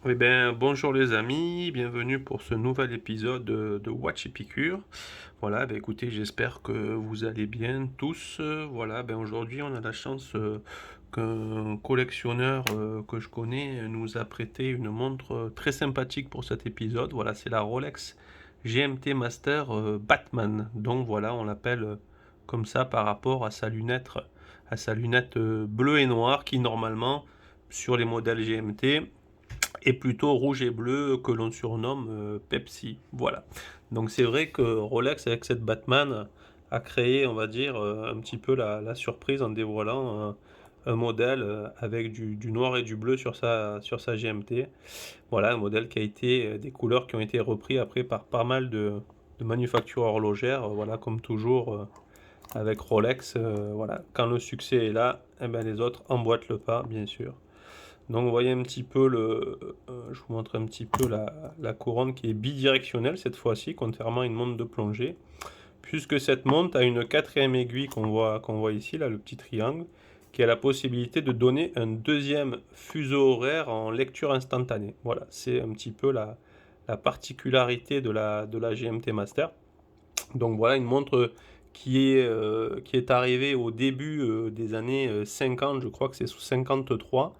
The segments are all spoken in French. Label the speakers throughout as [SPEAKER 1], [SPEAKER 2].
[SPEAKER 1] Eh bien, bonjour les amis, bienvenue pour ce nouvel épisode de Watch Épicure. Voilà, ben écoutez, j'espère que vous allez bien tous. Voilà, ben aujourd'hui on a la chance qu'un collectionneur que je connais nous a prêté une montre très sympathique pour cet épisode. Voilà, c'est la Rolex GMT Master Batman. Donc voilà, on l'appelle comme ça par rapport à sa lunette bleue et noire qui normalement sur les modèles GMT et plutôt rouge et bleu que l'on surnomme Pepsi. Voilà. Donc c'est vrai que Rolex avec cette Batman a créé, on va dire, un petit peu la surprise en dévoilant un modèle avec du noir et du bleu sur sa GMT. Voilà, un modèle qui a été, des couleurs qui ont été repris après par pas mal de manufactures horlogères, voilà, comme toujours avec Rolex, voilà, quand le succès est là, eh ben, les autres emboîtent le pas, bien sûr. Donc vous voyez un petit peu je vous montre un petit peu la couronne qui est bidirectionnelle cette fois-ci, contrairement à une montre de plongée. Puisque cette montre a une quatrième aiguille qu'on voit ici, là, le petit triangle, qui a la possibilité de donner un deuxième fuseau horaire en lecture instantanée. Voilà, c'est un petit peu la particularité de la GMT Master. Donc voilà une montre qui est arrivée au début des années 50, je crois que c'est sous 53,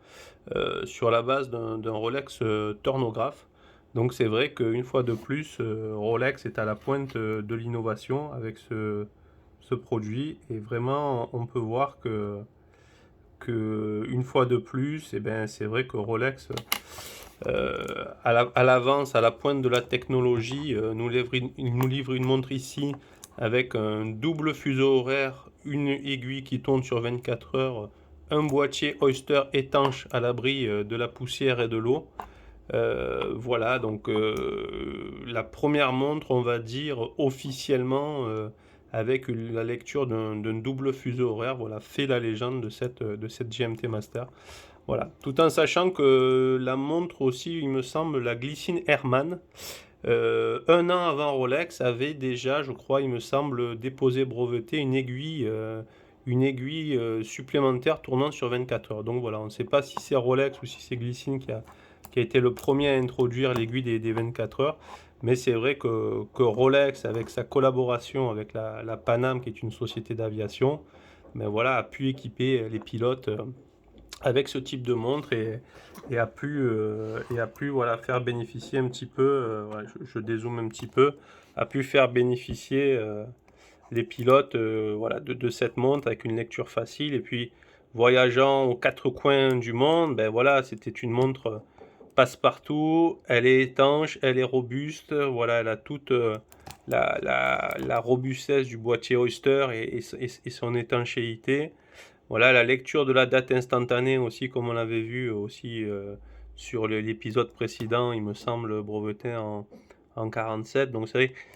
[SPEAKER 1] sur la base d'un Rolex Turnograph. Donc c'est vrai qu'une fois de plus, Rolex est à la pointe de l'innovation avec ce produit. Et vraiment, on peut voir que une fois de plus, eh ben, c'est vrai que Rolex, à l'avance, à la pointe de la technologie, nous livre une montre ici avec un double fuseau horaire, une aiguille qui tourne sur 24 heures, un boîtier Oyster étanche à l'abri de la poussière et de l'eau. Voilà, donc la première montre, on va dire officiellement, avec la lecture d'un double fuseau horaire, voilà, fait la légende de cette GMT Master. Voilà, tout en sachant que la montre aussi, il me semble, la Glycine Hermann, un an avant Rolex, avait déjà, je crois, il me semble, déposé breveté une aiguille supplémentaire tournant sur 24 heures. Donc voilà, on ne sait pas si c'est Rolex ou si c'est Glycine qui a été le premier à introduire l'aiguille des 24 heures. Mais c'est vrai que Rolex, avec sa collaboration avec la Panam, qui est une société d'aviation, ben voilà, a pu équiper les pilotes avec ce type de montre et a pu voilà, faire bénéficier un petit peu, voilà, je dézoome un petit peu, a pu faire bénéficier les pilotes voilà, de cette montre avec une lecture facile. Et puis voyageant aux quatre coins du monde, ben voilà, c'était une montre passe-partout, elle est étanche, elle est robuste, voilà, elle a toute la robustesse du boîtier Oyster et son étanchéité. Voilà, la lecture de la date instantanée aussi, comme on l'avait vu aussi sur l'épisode précédent, il me semble, breveté en 47. Donc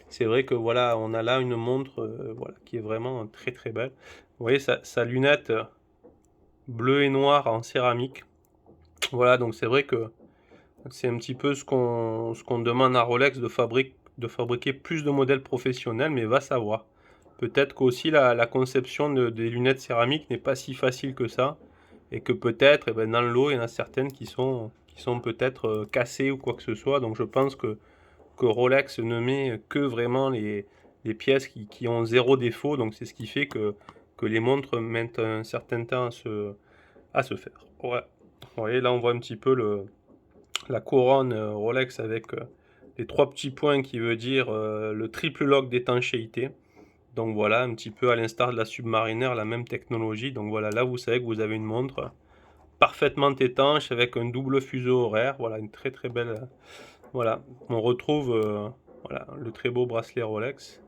[SPEAKER 1] c'est vrai que voilà, on a là une montre voilà, qui est vraiment très très belle. Vous voyez sa lunette bleue et noire en céramique. Voilà, donc c'est vrai que c'est un petit peu ce qu'on demande à Rolex de fabriquer plus de modèles professionnels, mais va savoir. Peut-être qu'aussi la conception des lunettes céramiques n'est pas si facile que ça, et que peut-être eh ben, dans le lot, il y en a certaines qui sont peut-être cassées ou quoi que ce soit. Donc je pense que Rolex ne met que vraiment les pièces qui ont zéro défaut, donc c'est ce qui fait que les montres mettent un certain temps à se faire. Ouais. Vous voyez, là on voit un petit peu la couronne Rolex avec les trois petits points qui veut dire le triple lock d'étanchéité. Donc voilà, un petit peu à l'instar de la Submariner, la même technologie. Donc voilà, là vous savez que vous avez une montre parfaitement étanche avec un double fuseau horaire. Voilà, une très très belle. Voilà, on retrouve voilà, le très beau bracelet Rolex.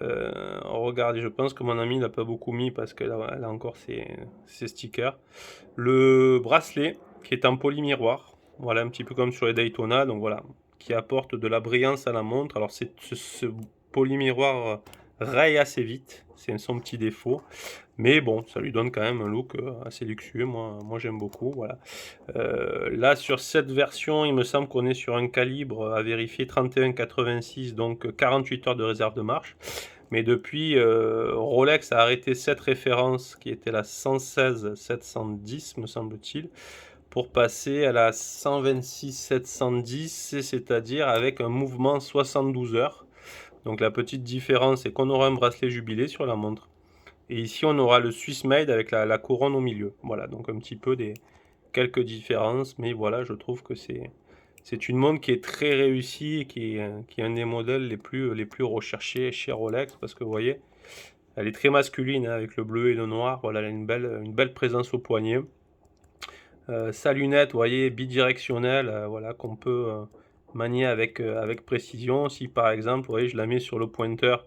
[SPEAKER 1] Regardez, je pense que mon ami n'a pas beaucoup mis parce qu'elle elle a encore ses stickers. Le bracelet qui est en polymiroir, voilà, un petit peu comme sur les Daytona, donc voilà, qui apporte de la brillance à la montre. Alors ce polymiroir raye assez vite, c'est son petit défaut, mais bon, ça lui donne quand même un look assez luxueux. Moi j'aime beaucoup, voilà. Là sur cette version, il me semble qu'on est sur un calibre à vérifier 31,86, donc 48 heures de réserve de marche. Mais depuis, Rolex a arrêté cette référence qui était la 116-710, me semble-t-il, pour passer à la 126-710, c'est-à-dire avec un mouvement 72 heures. Donc la petite différence, c'est qu'on aura un bracelet jubilé sur la montre. Et ici, on aura le Swiss Made avec la couronne au milieu. Voilà, donc un petit peu quelques différences, mais voilà, je trouve que c'est une montre qui est très réussie et qui est un des modèles les plus recherchés chez Rolex, parce que vous voyez, elle est très masculine, hein, avec le bleu et le noir. Voilà, elle a une belle présence au poignet. Sa lunette, vous voyez, bidirectionnelle, voilà, qu'on peut manier avec précision. Si par exemple, vous voyez, je la mets sur le pointeur,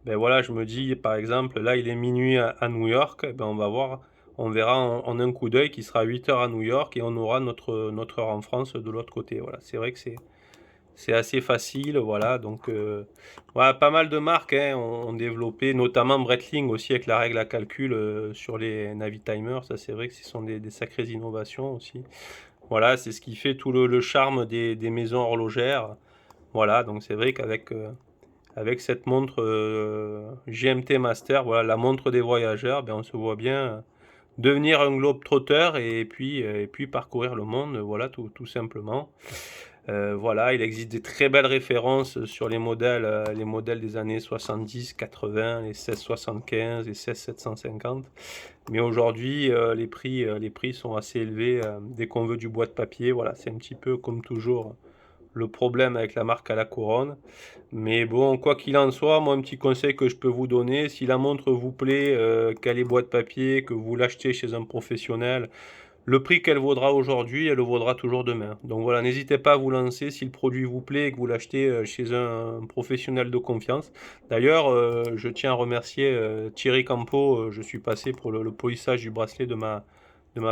[SPEAKER 1] ben voilà, je me dis par exemple, là il est minuit à New York, ben on verra en un coup d'œil qu'il sera 8 heures à New York et on aura notre heure en France de l'autre côté. Voilà, c'est vrai que c'est assez facile, voilà. Donc, voilà, pas mal de marques, hein, ont développé, notamment Breitling aussi avec la règle à calcul sur les Navitimers. Ça, c'est vrai que ce sont des sacrées innovations aussi. Voilà, c'est ce qui fait tout le charme des maisons horlogères. Voilà, donc c'est vrai avec cette montre GMT Master, voilà, la montre des voyageurs, ben on se voit bien devenir un globe-trotteur et puis parcourir le monde, voilà, tout simplement. Voilà, il existe des très belles références sur les modèles des années 70, 80, les 1675, les 16750. Mais aujourd'hui, les prix sont assez élevés dès qu'on veut du bois de papier. Voilà, c'est un petit peu comme toujours le problème avec la marque à la couronne. Mais bon, quoi qu'il en soit, moi, un petit conseil que je peux vous donner, si la montre vous plaît, qu'elle est bois de papier, que vous l'achetez chez un professionnel, le prix qu'elle vaudra aujourd'hui, elle le vaudra toujours demain. Donc voilà, n'hésitez pas à vous lancer si le produit vous plaît et que vous l'achetez chez un professionnel de confiance. D'ailleurs, je tiens à remercier Thierry Campo. Je suis passé pour le polissage du bracelet de ma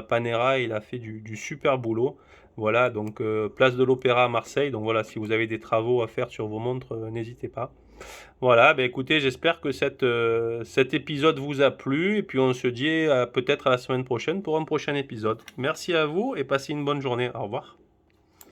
[SPEAKER 1] Panera. Il a fait du super boulot. Voilà, donc place de l'Opéra à Marseille. Donc voilà, si vous avez des travaux à faire sur vos montres, n'hésitez pas. Voilà, ben écoutez, j'espère que cet épisode vous a plu et puis on se dit peut-être à la semaine prochaine pour un prochain épisode. Merci à vous et passez une bonne journée. Au revoir.